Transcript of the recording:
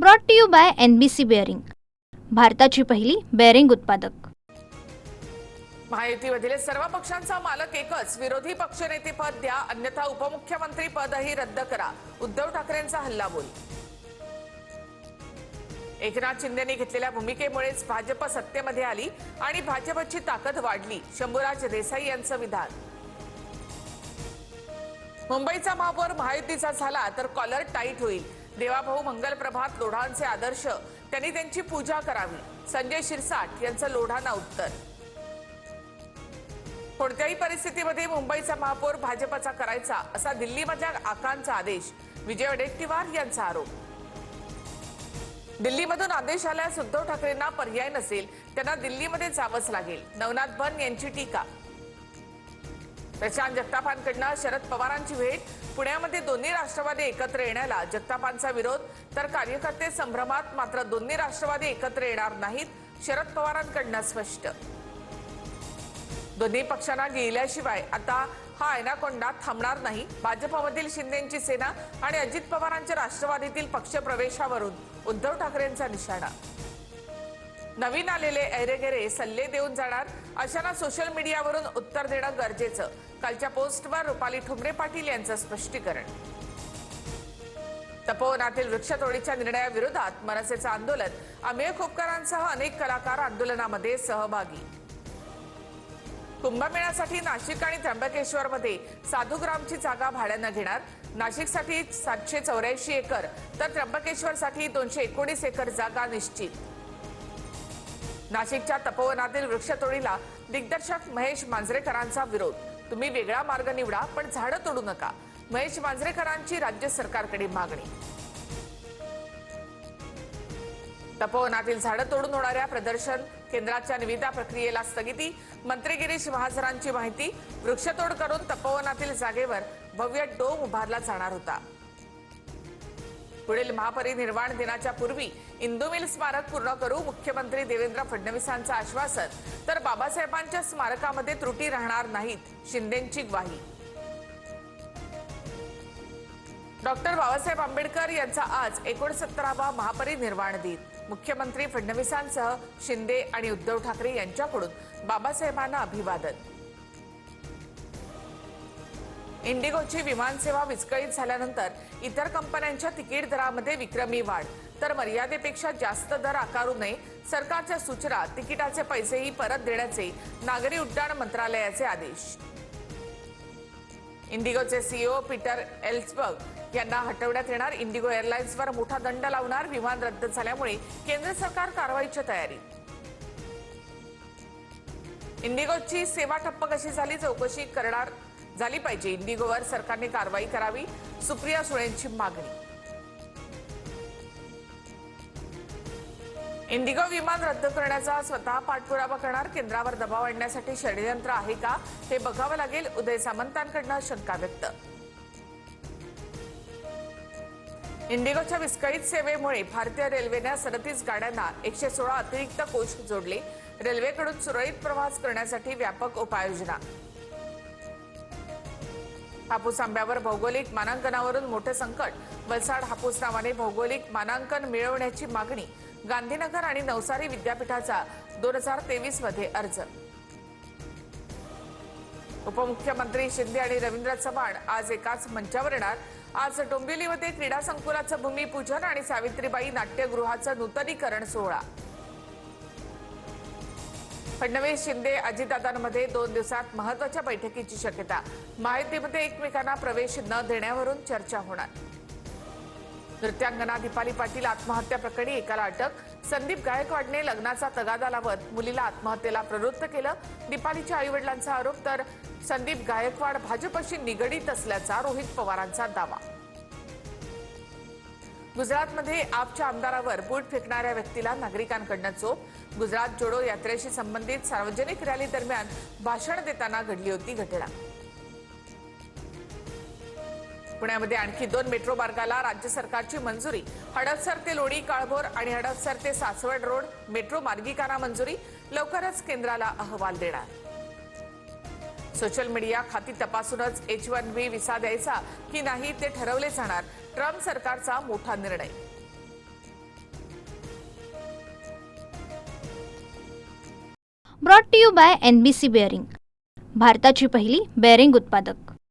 Brought to you by NBC bearing, भारताची पहिली bearing उत्पादक। महायुतीमधील सर्व पक्षांचा मालक एकच, विरोधी पक्षनेतेपद द्या अन्यथा उपमुख्यमंत्री पदही रद्द करा, उद्धव ठाकरेंचा हल्लाबोल। एकनाथ शिंदेंनी घेतलेल्या भूमिकेमुळेच भाजप सत्तेमध्ये आली आणि भाजपची ताकद वाढली, शंभूराज देसाई यांचं विधान। मुंबईचा महापौर महायुतीचा झाला तर कॉलर टाईट होईल, देवाभाऊ मंगल प्रभात लोढांचे आदर्श, त्यांनी त्यांची पूजा करावी, संजय शिरसाट यांचं लोढांना उत्तर। कोणत्याही परिस्थितीमध्ये मुंबईचा महापौर भाजपचा करायचा असा दिल्लीमधल्या आकांचा आदेश, विजय वडेट्टीवार यांचा आरोप। दिल्लीमधून आदेश आल्यास उद्धव ठाकरेंना पर्याय नसेल, त्यांना दिल्लीमध्ये जावंच लागेल, नवनाथ बन यांची टीका। प्रशांत जगतापांकडून शरद पवारांची भेट, पुण्यामध्ये दोन्ही राष्ट्रवादी एकत्र येण्याला जगतापांचा विरोध, तर कार्यकर्ते संभ्रमात, मात्र दोन्ही राष्ट्रवादी एकत्र येणार नाहीत, शरद पवारांकडून स्पष्ट। दोन्ही पक्षांना गिळल्याशिवाय आता हा एनाकोंडा थांबणार नाही, भाजपमधील शिंदेंची सेना आणि अजित पवारांच्या राष्ट्रवादीतील पक्षप्रवेशावरून उद्धव ठाकरेंचा निशाणा। नवीन आलेले ऐरेगेरे सल्ले देऊन जाणार, अशांना सोशल मीडियावरून उत्तर देणं गरजेचं, कालच्या पोस्टवर रुपाली ठुमरे पाटील यांचं स्पष्टीकरण। तपोवनातील वृक्षतोडीच्या निर्णयाविरोधात मनसेचं आंदोलन, अमेय खोपकरांसह अनेक कलाकार आंदोलनामध्ये सहभागी। कुंभमेळ्यासाठी नाशिक आणि त्र्यंबकेश्वरमध्ये साधुग्रामची जागा भाड्यानं घेणार, नाशिकसाठी 784 एकर तर त्र्यंबकेश्वरसाठी 219 एकर जागा निश्चित। नाशिकच्या तपोवनातील वृक्षतोडीला दिग्दर्शक महेश मांजरेकरांचा विरोध, तुम्ही वेगळा मार्ग निवडा पण झाडं तोडू नका, महेश मांजरेकरांची राज्य सरकारकडे मागणी। तपोवनातील झाडं तोडून होणाऱ्या प्रदर्शन केंद्राच्या निविदा प्रक्रियेला स्थगिती, मंत्री गिरीश महाजरांची माहिती, वृक्षतोड करून तपोवनातील जागेवर भव्य डोम उभारला जाणार होता। पुढील महापरिनिर्वाण दिनाच्या पूर्वी इंदू मिल स्मारक पूर्ण करू, मुख्यमंत्री देवेंद्र फडणवीसांचं आश्वासन, तर बाबासाहेबांच्या स्मारकामध्ये त्रुटी राहणार नाहीत, शिंदेंची ग्वाही। डॉक्टर बाबासाहेब आंबेडकर यांचा आज 69वा महापरिनिर्वाण दिन, मुख्यमंत्री फडणवीसांसह शिंदे आणि उद्धव ठाकरे यांच्याकडून बाबासाहेबांना अभिवादन। इंडिगोची विमानसेवा विस्कळीत झाल्यानंतर इतर कंपन्यांच्या तिकीट दरामध्ये विक्रमी वाढ, तर मर्यादेपेक्षा जास्त दर आकारू नये, सरकारच्या सूचना, तिकिटाचे पैसेही परत देण्याचे नागरी उड्डाण मंत्रालयाचे आदेश। इंडिगोचे सीईओ पीटर एल्सबर्ग यांना हटवण्यात येणार, इंडिगो एअरलाइन्सवर मोठा दंड लावणार, विमान रद्द झाल्यामुळे केंद्र सरकार कारवाईच्या तयारीत। इंडिगोची सेवा ठप्प कशी झाली, चौकशी करणार झाली पाहिजे, इंडिगोवर सरकारने कारवाई करावी, सुप्रिया सुळेंची मागणी। इंडिगो विमान रद्द करण्याचा स्वतः पाठपुरावा करणार, केंद्रावर दबाव आणण्यासाठी षडयंत्र आहे का हे बघावं लागेल, उदय सामंतांकडून शंका व्यक्त। इंडिगोच्या विस्कळीत सेवेमुळे भारतीय रेल्वेने 37 गाड्यांना 116 अतिरिक्त कोच जोडले, रेल्वेकडून सुरळीत प्रवास करण्यासाठी व्यापक उपाययोजना। हापूस आंब्यावर भौगोलिक मानांकनावरून मोठे संकट, वलसाड हापूस नावाने भौगोलिक मानांकन मिळवण्याची मागणी, गांधीनगर आणि नवसारी विद्यापीठाचा 2023 मध्ये अर्ज। उपमुख्यमंत्री शिंदे आणि रवींद्र चव्हाण आज एकाच मंचावर येणार, आज डोंबिवलीमध्ये क्रीडा संकुलाचं भूमिपूजन आणि सावित्रीबाई नाट्यगृहाचं नूतनीकरण सोहळा। फडणवीस शिंदे अजितदादांमध्ये 2 दिवसात महत्वाच्या बैठकीची शक्यता, महायुतीमध्ये एकमेकांना प्रवेश न देण्यावरून चर्चा होणार। नृत्यांगना दीपाली पाटील आत्महत्या प्रकरणी एकाला अटक, संदीप गायकवाडने लग्नाचा तगादा लावत मुलीला आत्महत्येला प्रवृत्त केलं, दीपालीच्या आईवडिलांचा आरोप, तर संदीप गायकवाड भाजपशी निगडीत असल्याचा रोहित पवारांचा दावा। गुजरातमध्ये आपच्या आमदारावर बूट फेकणाऱ्या व्यक्तीला नागरिकांकडून चोप, गुजरात जोडो यात्रेशी संबंधित सार्वजनिक रॅली दरम्यान भाषण देताना घडली होती घटना। पुण्यामध्ये आणखी 2 मेट्रो मार्गाला राज्य सरकारची मंजुरी, हडपसर ते लोणी काळभोर आणि हडपसर ते सासवड रोड मेट्रो मार्गिकांना मंजुरी, लवकरच केंद्राला अहवाल देणार। सोशल मीडिया खाती तपासूनच H1B व्हिसा द्यायचा की नाही ते ठरवले जाणार, ट्रम्प सरकारचा मोठा निर्णय। Brought to you by NBC bearing, भारताची पहिली बेअरिंग उत्पादक.